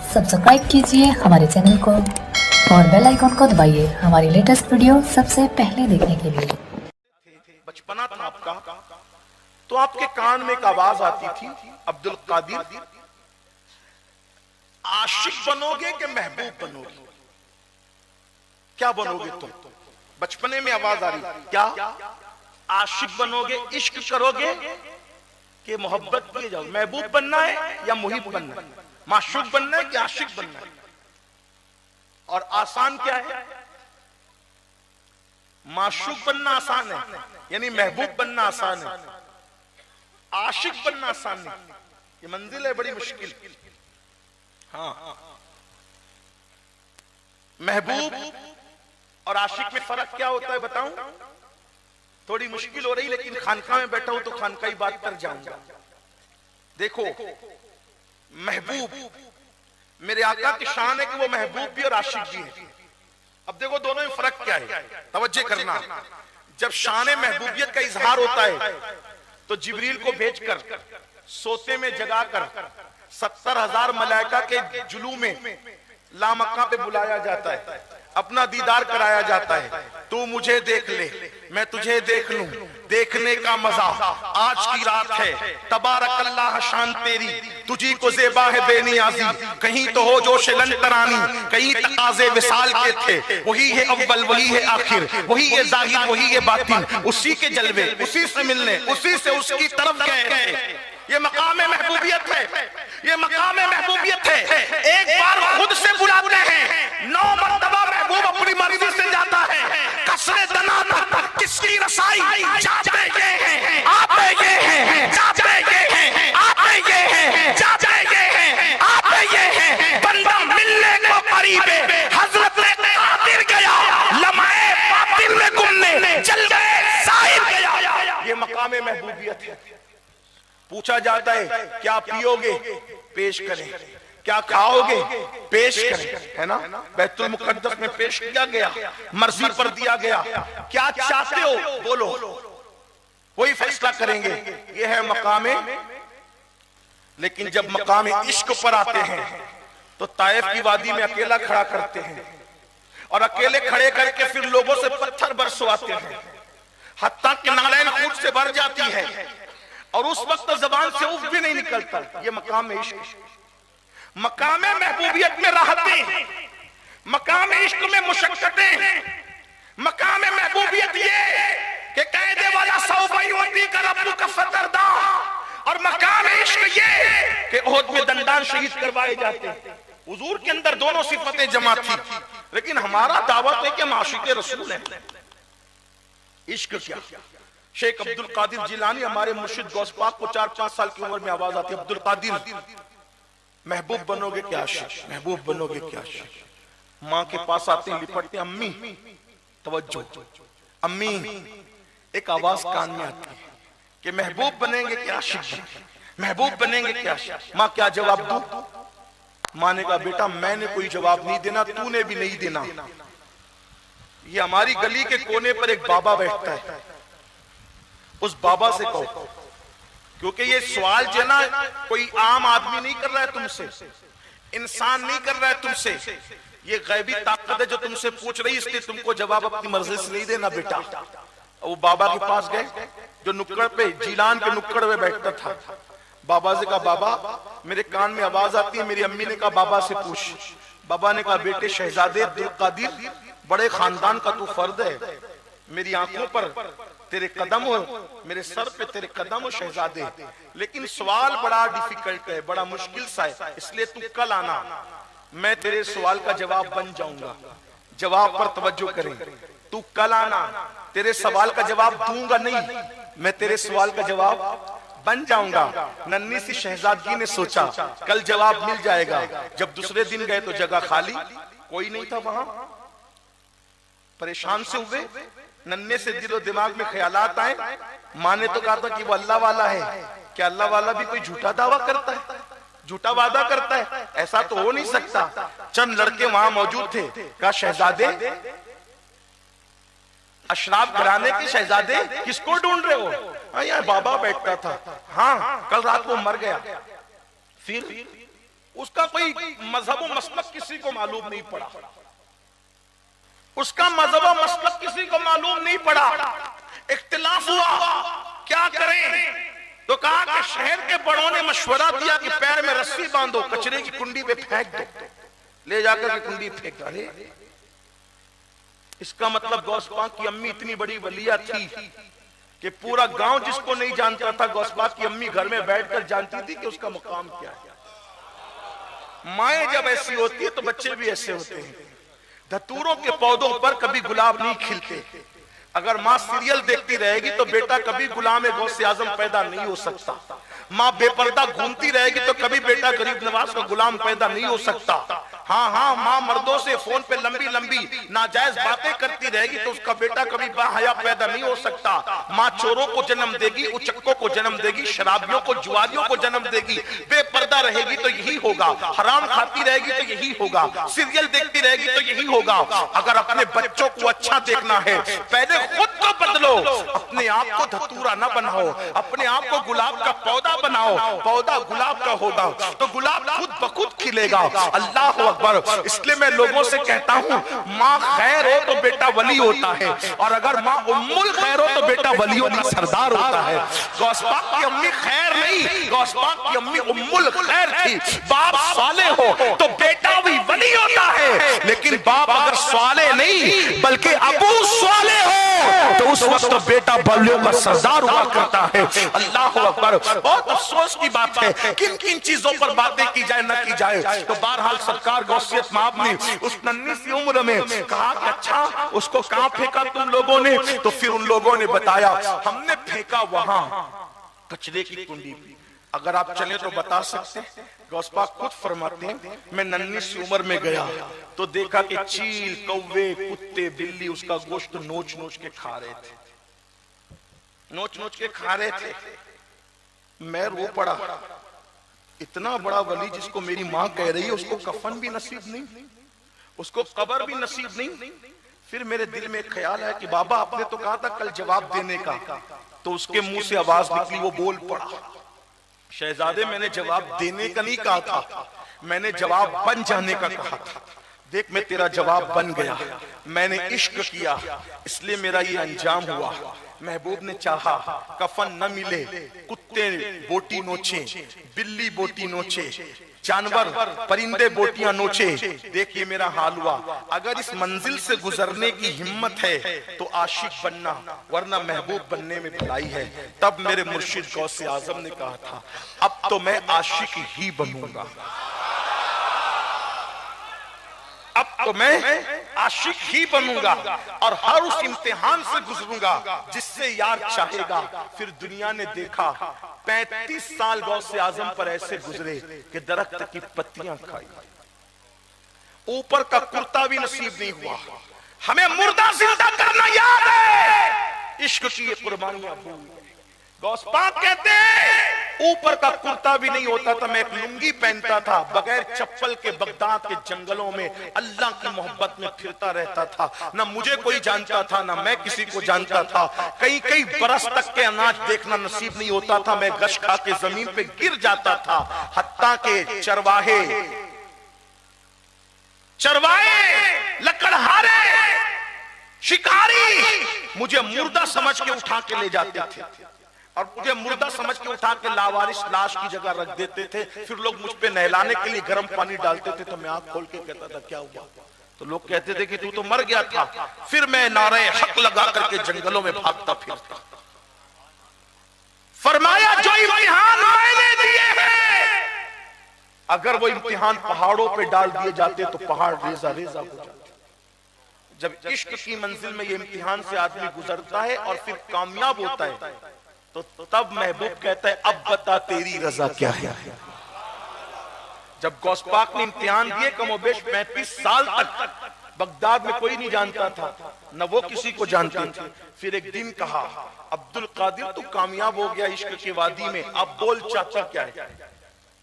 Subscribe कीजिए हमारे channel को और बेल आइकन को दबाइए हमारी लेटेस्ट वीडियो सबसे पहले देखने के लिए। बचपना था आपका, तो आपके कान में एक आवाज आती थी, अब्दुल कादिर, आशिक बनोगे कि महबूब बनोगे? क्या बनोगे तुम? बचपने में आवाज आ रही, क्या आशिक बनोगे, इश्क करोगे कि मोहब्बत किए जाओ? महबूब बनना है या मुहिब बनना है? माशूक बनना है कि आशिक बनना है? और आसान क्या है? माशूक बनना आसान है, यानी महबूब बनना आसान है, आशिक बनना आसान नहीं। ये मंजिल है बड़ी मुश्किल। हाँ, महबूब और आशिक में फर्क क्या होता है बताऊं? थोड़ी मुश्किल हो रही, लेकिन खानका में बैठा हूं तो खानका ही बात कर जाऊंगा। देखो, महबूब मेरे आका की शान है कि वो महबूब भी और आशिक भी है। अब देखो दोनों में फर्क क्या है, तवज्जो करना। जब शान महबूबियत का इजहार होता है तो जिब्रील को भेजकर सोते में जगाकर 70,000 मलाइका के जुलू में लामक्का पे बुलाया जाता है, अपना दीदार कराया जाता है। तू मुझे देख ले, मैं तुझे देख लूं, देखने का मजा आज की रात है। तबारक अल्लाह शान तेरी, तुझी को ज़ेबा है बेनियाज़ी। कहीं तो हो जो शिलन तरानी, कहीं तकाज़े विसाल के थे। वही है अव्वल, वही है आखिर, वही है ज़ाहिर, वही है बातिन। उसी के जलवे, उसी से मिलने, उसी से उसकी तरफ गए थे। ये मकाम महबूबियत है, ये मकाम महबूबियत है। एक बार खुद से बुलाते हैं, 9 मरतबा महबूब अपनी मर्जी से जाता है। कसरे दना तक किसकी रसाई, जाते ये हैं, आते ये हैं, जाते ये हैं, आते ये हैं, जाते ये हैं, आते ये हैं। बंदा मिलने को करीब है, हजरत कादिर गया, लम्हे बातिल में गुमने चल गए, साहिब गया। ये मकाम महबूबियत है। पूछा जाता है क्या पियोगे, पेश करें, क्या खाओगे, पेश करें, है ना? बैतुल मुकद्दस में पेश किया गया, मर्जी पर दिया गया। क्या चाहते हो बोलो, वही फैसला करेंगे। ये है मकामे। लेकिन जब मकामे इश्क पर आते हैं तो ताइफ की वादी में अकेला खड़ा करते हैं और अकेले खड़े करके फिर लोगों से पत्थर बरसवाते हैं, हत्ता कि नालैन खून से भर जाती है और उस वक्त जबान से उफ भी नहीं निकलता। ये मकाम इश्क। मकाम महबूबियत में राहतें, मकाम इश्क में मुशक्कतें। मकाम महबूबियत ये कि कहने वाला सौफई होती का रब्बु का फतरदा, और मकाम इश्क ये कि ओहद में दंडान शहीद करवाए जाते हैं। हुजूर के अंदर दोनों सिफतें जमा थी, लेकिन हमारा दावत है कि हम आशिक़े रसूल हैं। इश्क क्या? शेख अब्दुल कादिर जिलानी हमारे मुर्शिद गौस पाक को 4-5 साल की उम्र में आवाज आती है, अब्दुल कादिर महबूब बनोगे क्या आशिक, महबूब बनोगे क्या आशिक? माँ के पास आते हैं, लिपटते, अम्मी तवज्जो, अम्मी, एक आवाज कान में आती है कि महबूब बनेंगे क्या आशिक, महबूब बनेंगे क्या आशिक? माँ क्या जवाब दूं? माँ ने कहा बेटा मैंने कोई जवाब नहीं देना, तूने भी नहीं देना। ये हमारी गली के कोने पर एक बाबा बैठता है, उस बाबा से कहो, क्योंकि ये सवाल जो ना कोई आम आदमी नहीं कर रहा है तुमसे, इंसान नहीं कर रहा है तुमसे, ये गैबी ताकत है जो तुमसे पूछ रही, इसलिए तुमको जवाब अपनी मर्जी से नहीं देना बेटा। वो बाबा के पास गए जो नुक्कड़ पे, जिलान के नुक्कड़ पे बैठता था। बाबा से कहा बाबा मेरे कान में आवाज आती है। मेरी अम्मी ने कहा बाबा से पूछ। बाबा ने कहा बेटे शहजादे अब्दुल कादिर, बड़े खानदान का तू फर्द है, मेरी आंखों पर तेरे कदम हो, मेरे सर पे तेरे कदम हो शहजादे, लेकिन सवाल बड़ा डिफिकल्ट है, बड़ा मुश्किल सा है, इसलिए तू कल आना, मैं तेरे सवाल का जवाब बन जाऊंगा। जवाब पर तवज्जो करें, तू कल आना, तेरे सवाल का जवाब दूंगा नहीं, मैं तेरे सवाल का जवाब बन जाऊंगा। नन्ही सी शहजादगी ने सोचा कल जवाब मिल जाएगा। जब दूसरे दिन गए तो जगह खाली, कोई नहीं था वहां। परेशान से हुए, नन्हे से दिलो दिमाग में ख्यालात आए। माँ ने तो कहा था कि वो अल्लाह वाला है, क्या अल्लाह वाला भी कोई झूठा दावा करता है, झूठा वादा करता है? ऐसा तो हो नहीं सकता। चंद लड़के वहां मौजूद थे, कहा शहजादे, अशराफ घराने के शहजादे किसको ढूंढ रहे हो? यहाँ बाबा बैठता था, हाँ कल रात को मर गया। फिर उसका कोई मजहब व मसलक किसी को मालूम नहीं पड़ा, उसका मजहब व मसलक किसी को मालूम नहीं पड़ा। इख्तिलाफ हुआ, क्या करें? तो कहा कि शहर के बड़ों ने मशवरा दिया कि पैर में रस्सी बांधो, कचरे की कुंडी पे फेंक दो, ले जाकर के कुंडी फेंक। अरे इसका मतलब गौस पाक की अम्मी इतनी बड़ी वलिया थी कि पूरा गांव जिसको नहीं जानता था, गौस पाक की अम्मी घर में बैठकर जानती थी कि उसका मुकाम क्या है। माएं जब ऐसी होती है तो बच्चे भी ऐसे होते हैं। धतूरों के पौधों पर कभी गुलाब नहीं खिलते। अगर माँ सीरियल देखती रहेगी तो बेटा कभी गुलाम गौसे आजम पैदा नहीं हो सकता। माँ बेपर्दा घूमती रहेगी तो कभी बेटा गरीब नवाज का गुलाम पैदा नहीं हो सकता। हाँ हाँ, माँ मर्दों से फोन पे लंबी लंबी नाजायज बातें करती रहेगी तो उसका बेटा कभी बाहया पैदा नहीं हो सकता। माँ चोरों को जन्म देगी, उचक्कों को जन्म देगी, शराबियों को, जुआरियों को जन्म देगी। बेपर्दा रहेगी तो यही होगा, हराम खाती रहेगी तो यही होगा, सीरियल देखती रहेगी तो यही होगा। अगर अपने बच्चों को अच्छा देखना है, पहले खुद को बदलो, अपने आप को धतूरा न बनाओ, अपने आप को गुलाब का पौधा बनाओ। पौधा गुलाब का होगा तो गुलाब खुद ब खुद खिलेगा। अल्लाह अकबर। इसलिए मैं लोगों से कहता हूँ, माँ खैर हो तो बेटा वली होता है, और अगर माँ उम्मुल खैर हो तो बेटा वलियों का सरदार होता है। गौस पाक की अम्मी खैर नहीं, गौस पाक की अम्मी उम्मुल खैर थी। बाप साले हो तो बेटा भी वली होता है, लेकिन बाप अगर साले नहीं बल्कि अबू साले हो तो उस वक्त बेटा बलियों का सरदार हुआ करता है। अल्लाह अकबर। बहुत अफसोस की बात है, किन किन चीजों पर बातें की जाए न की जाए। तो बहरहाल सरकार गौसियत माब ने उस नन्ही सी उम्र में कहा कि अच्छा उसको कहां फेंका तुम लोगों ने? तो फिर उन लोगों ने बताया, हमने फेंका वहां कचरे की कुंडी। अगर आप चले तो बता सकते हैं। गौस पाक खुद फरमाते हैं, मैं नन्ही सी उम्र में गया तो देखा कि चील, कौवे, कुत्ते, बिल्ली उसका गोश्त नोच नोच के खा रहे थे, नोच नोच के खा रहे थे। मैं रो पड़ा। इतना बड़ा वली जिसको मेरी माँ कह रही है, उसको कफन भी नसीब नहीं, उसको कब्र भी नसीब नहीं। फिर मेरे दिल में एक ख्याल है कि बाबा आपने तो कहा था कल जवाब देने का, तो उसके मुंह से आवाज निकली, वो बोल पड़ा, शहजादे मैंने जवाब देने का नहीं कहा था, मैंने जवाब बन जाने का कहा था। देख मैं तेरा जवाब बन गया, मैंने इश्क किया इसलिए मेरा ये अंजाम हुआ। महबूब ने चाहा कफन न मिले, कुत्ते बोटी नोचे, बिल्ली बोटी नोचे, जानवर परिंदे बोटियां नोचे। देखिए मेरा हाल हुआ। अगर इस मंजिल से गुजरने की हिम्मत है तो आशिक बनना, वरना महबूब बनने में भलाई है। तब मेरे मुर्शिद गौसे आजम ने कहा था, अब तो मैं आशिक ही बनूंगा, अब तो मैं आशिक ही बनूंगा और हर उस इम्तिहान से गुजरूंगा जिससे यार चाहेगा। फिर दुनिया ने देखा 35 साल गौसे आजम पर ऐसे गुजरे कि दरख्त की पत्तियां खाई, ऊपर का कुर्ता भी नसीब नहीं हुआ। हमें मुर्दा जिंदा करना याद है, इश्क की ये कुर्बानियां भूल गए। गौस पाक कहते हैं ऊपर का कुर्ता भी नहीं होता था, मैं एक लुंगी पहनता था, बगैर चप्पल के बगदाद के जंगलों में अल्लाह की मोहब्बत में फिरता रहता था। ना मुझे कोई जानता था, ना मैं किसी को जानता था। कई कई बरस तक के अनाज देखना नसीब नहीं होता था, मैं गश खा के जमीन पे गिर जाता था। हत्ता के चरवाहे, लकड़हारे, शिकारी मुझे मुर्दा समझ के उठा के ले जाते थे और मुझे मुर्दा समझ के उठा के लावारिस लाश की जगह रख देते थे। फिर लोग मुझ पे नहलाने के लिए गर्म पानी डालते थे तो मैं आंख खोल के कहता था क्या हुआ? तो लोग कहते थे कि तू तो मर गया था। फिर मैं नारे हक लगा करके जंगलों में भागता फिरता। फरमाया जो इम्तिहान मैंने दिए हैं, अगर वो इम्तिहान पहाड़ों पे डाल दिए जाते तो पहाड़ रेजा रेजा हो जाते। जब इश्क की मंजिल में ये इम्तिहान से आदमी गुजरता है और फिर कामयाब होता है तो तब महबूब कहता है अब बता तेरी रजा क्या है। जब गौस पाक ने इम्तिहान दिए कमोबेश 35 साल तक बगदाद में कोई नहीं जानता था, न वो किसी को जानते थे। फिर एक दिन कहा अब्दुल कादिर तू कामयाब हो गया इश्क की वादी में, अब बोल चाचा क्या है?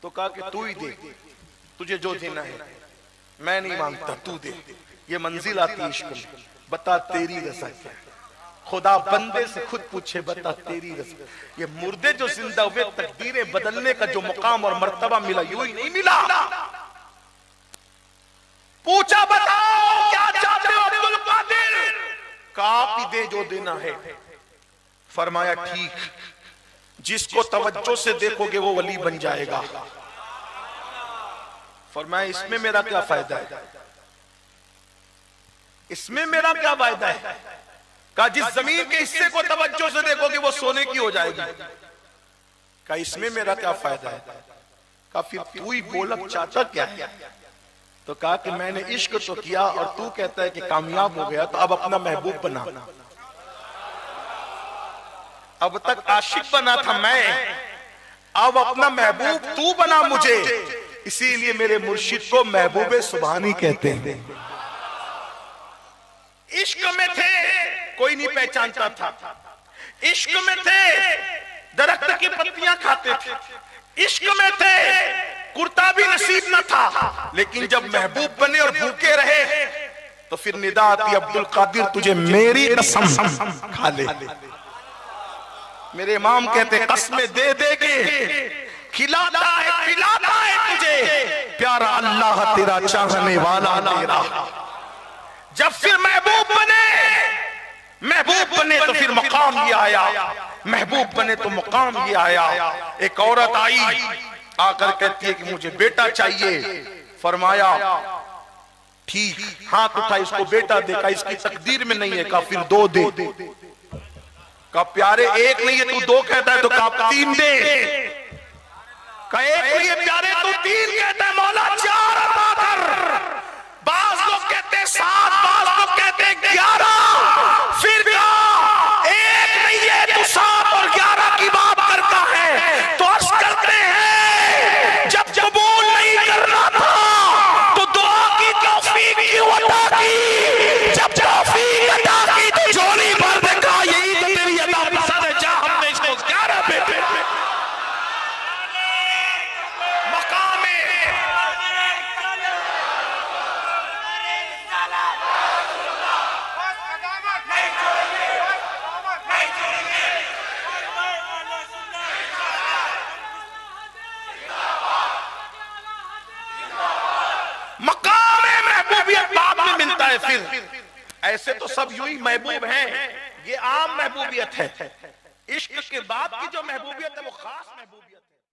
तो कहा कि तू ही दे, तुझे जो देना है, मैं नहीं मांगता, तू दे। ये मंजिल आती है इश्क में, बता तेरी रजा क्या है। खुदा बंदे से खुद पूछे, बता तेरी रज़ा। ये मुर्दे जो जिंदा हुए, तकदीरें बदलने का जो मुकाम और मर्तबा मिला, यूं ही नहीं मिला। पूछा, बताओ क्या चाहते हो अब्दुल कादिर? कापी दे जो देना है। फरमाया ठीक, जिसको तवज्जो से देखोगे वो वली बन जाएगा। फरमाया इसमें मेरा क्या फायदा है? इसमें मेरा क्या फायदा है? कहा जिस जमीन के हिस्से को तवज्जो से देखोगे वो सोने की हो जाएगी। कहा इसमें मेरा क्या फायदा है? कहा फिर तू ही बोल, अब चाहता क्या है? तो कहा कि मैंने इश्क तो किया और तू कहता है कि कामयाब हो गया, तो अब अपना महबूब बना। अब तक आशिक बना था मैं, अब अपना महबूब तू बना मुझे। इसीलिए मेरे मुर्शिद को महबूबे सुभानी कहते हैं। इश्क में थे, कोई नहीं पहचानता था। इश्क में थे, दरख्त की पत्तियां खाते थे। इश्क में थे, कुर्ता भी नसीब न था। लेकिन जब महबूब बने और भूखे रहे, तो फिर निदा आती, अब्दुल कादिर तुझे मेरी कसम खा ले। मेरे इमाम कहते कसमें दे दे के खिलाता है पिलाता है तुझे प्यारा अल्लाह तेरा, चाहने वाला तेरा। जब फिर महबूब बने तो फिर मकाम ये आया। महबूब बने तो मकाम ये आया। एक औरत आई, आकर कहती है कि मुझे बेटा चाहिए। फरमाया ठीक, हाथ उठा, इसको बेटा देखा, इसकी तकदीर में नहीं है। कहा फिर दो दे। कहा प्यारे एक नहीं है तू दो कहता है, तो कहा तीन दे। कहा एक नहीं है प्यारे तू तीन कहता है, मौला चार अता कर। बाज लोग कहते 7, बाज लोग कहते 11। फिर कहा एक नहीं है तू 7 और 11 की बात करता है। तो अर्ज करते हैं जब कबूल नहीं करना था तो दुआ की तौफीक क्यों अता की? जब तौफीक अता की तो झोली भर देखा, यही तो तेरी अता पसंद है। जा हमने इसको 11 बेटे मकाम में महबूबियत बाद में मिलता है। फिर ऐसे तो सब यूं ही महबूब हैं, ये आम महबूबियत है। इश्क के बाद की जो महबूबियत है वो खास महबूबियत